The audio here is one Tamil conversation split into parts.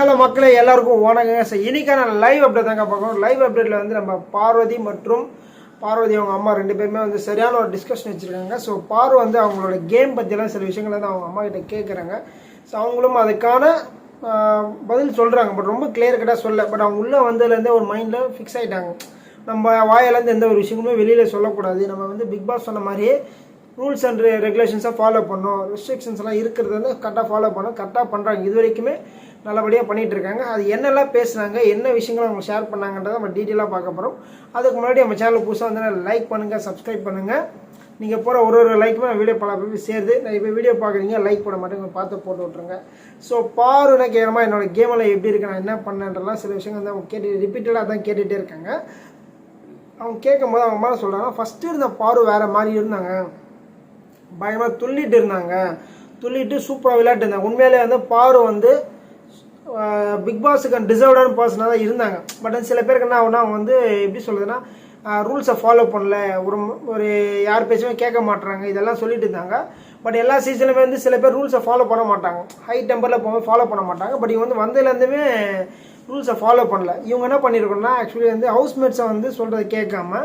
ஹலோ மக்களே, எல்லாருக்கும் வணக்கங்க. ஸோ இன்னைக்கான லைவ் அப்டேட் தாங்க பார்க்கணும். லைவ் அப்டேட்டில் வந்து நம்ம பார்வதி மற்றும் அவங்க அம்மா ரெண்டு பேருமே வந்து சரியான ஒரு டிஸ்கஷன் வச்சுருக்காங்க. ஸோ வந்து அவங்களோட கேம் பற்றியெல்லாம் சில விஷயங்களை வந்து அவங்க அம்மா கிட்ட கேட்குறாங்க. ஸோ அவங்களும் அதுக்கான பதில் சொல்கிறாங்க. பட் ரொம்ப கிளியர் கட்டாக சொல்ல. பட் அவங்க உள்ளே வந்ததுலேருந்தே ஒரு மைண்டில் ஃபிக்ஸ் ஆகிட்டாங்க. நம்ம வாயிலேருந்து எந்த ஒரு விஷயமுமே வெளியில் சொல்லக்கூடாது. நம்ம வந்து பிக் பாஸ் சொன்ன மாதிரியே ரூல்ஸ் அண்ட் ரெகுலேஷன்ஸாக ஃபாலோ பண்ணோம். ரெஸ்ட்ரிக்ஷன்ஸ்லாம் இருக்கிறது வந்து கரெக்டாக ஃபாலோ பண்ணோம். கரெக்டாக பண்ணுறாங்க. இது வரைக்குமே நல்லபடியாக பண்ணிகிட்டு இருக்காங்க. அது என்னெல்லாம் பேசுனாங்க, என்ன விஷயங்களை அவங்க ஷேர் பண்ணாங்கன்றதை நம்ம டீட்டெயிலாக பார்க்க போகிறோம். அதுக்கு முன்னாடி நம்ம சேனல் புதுசாக வந்து லைக் பண்ணுங்கள், சப்ஸ்கிரைப் பண்ணுங்கள். நீங்கள் போகிற ஒரு லைக்குமே வீடியோ பல பேர் சேருது. நான் இப்போ வீடியோ பார்க்குறீங்க, லைக் போட மாட்டேங்க, பார்த்து போட்டு விட்ருங்க. ஸோ என்ன கேட்குறமா என்னோடய கேமெல்லாம் எப்படி இருக்கு, நான் என்ன பண்ணேன்றலாம் சில விஷயங்கள் வந்து அவங்க ரிப்பீட்டடாக தான் கேட்டுகிட்டே இருக்காங்க. அவங்க கேட்கும்போது அவங்க மேலே சொல்கிறாங்க, ஃபஸ்ட்டு இருந்த வேறு மாதிரி இருந்தாங்க, பயமாக துள்ளிட்டு இருந்தாங்க, துள்ளிட்டு சூப்பராக விளையாட்டு இருந்தாங்க. உண்மையிலே வந்து வந்து பிக் பாஸுக்கு டிசர்வ்டான பர்சனாக தான் இருந்தாங்க. பட் சில பேருக்கு என்ன ஆகுனா, அவங்க வந்து எப்படி சொல்லுதுன்னா, ரூல்ஸை ஃபாலோ பண்ணல, ஒரு யார் பேச்சுமே கேட்க மாட்டுறாங்க, இதெல்லாம் சொல்லிட்டு இருந்தாங்க. பட் எல்லா சீசனுமே வந்து சில பேர் ரூல்ஸை ஃபாலோ பண்ண மாட்டாங்க, ஹை டெம்பரில் போகும்போது ஃபாலோ பண்ண மாட்டாங்க. பட் இவங்க வந்து வந்ததுலேருந்துமே ரூல்ஸை ஃபாலோ பண்ணல. இவங்க என்ன பண்ணியிருக்கோன்னா, ஆக்சுவலி வந்து ஹவுஸ்மேட்ஸை வந்து சொல்கிறத கேட்காம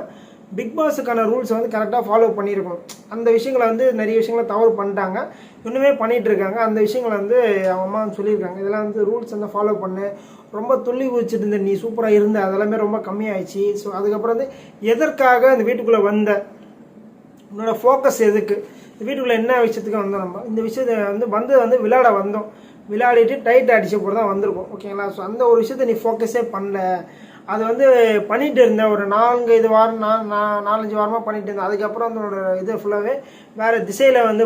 பிக் பாஸுக்கான ரூல்ஸை வந்து கரெக்டாக ஃபாலோ பண்ணியிருக்கணும். அந்த விஷயங்களை வந்து நிறைய விஷயங்களை தவறு பண்ணிட்டாங்க, இன்னுமே பண்ணிகிட்டு இருக்காங்க. அந்த விஷயங்களை வந்து அவங்க அம்மா சொல்லியிருக்காங்க. இதெல்லாம் வந்து ரூல்ஸ் வந்து ஃபாலோ பண்ணு, ரொம்ப துள்ளி குதிச்சுட்டு இருந்த நீ சூப்பராக இருந்த, அதெல்லாமே ரொம்ப கம்மியாயிடுச்சு. ஸோ அதுக்கப்புறம் வந்து எதற்காக இந்த வீட்டுக்குள்ளே வந்த, உன்னோட ஃபோக்கஸ் எதுக்கு, இந்த வீட்டுக்குள்ளே என்ன விஷயத்துக்கு வந்தோம், நம்ம இந்த விஷயத்தை வந்து விளையாட வந்தோம், விளையாடிட்டு டைட் அடிச்ச போது தான் வந்திருக்கோம், ஓகேங்களா. ஸோ அந்த ஒரு விஷயத்தை நீ ஃபோக்கஸே பண்ணல, அது வந்து பண்ணிகிட்டு இருந்தேன். ஒரு 4-5 வாரம் 4-5 வாரமாக பண்ணிகிட்டு இருந்தேன். அதுக்கப்புறம் அதனோட இது ஃபுல்லாகவே வேறு திசையில் வந்து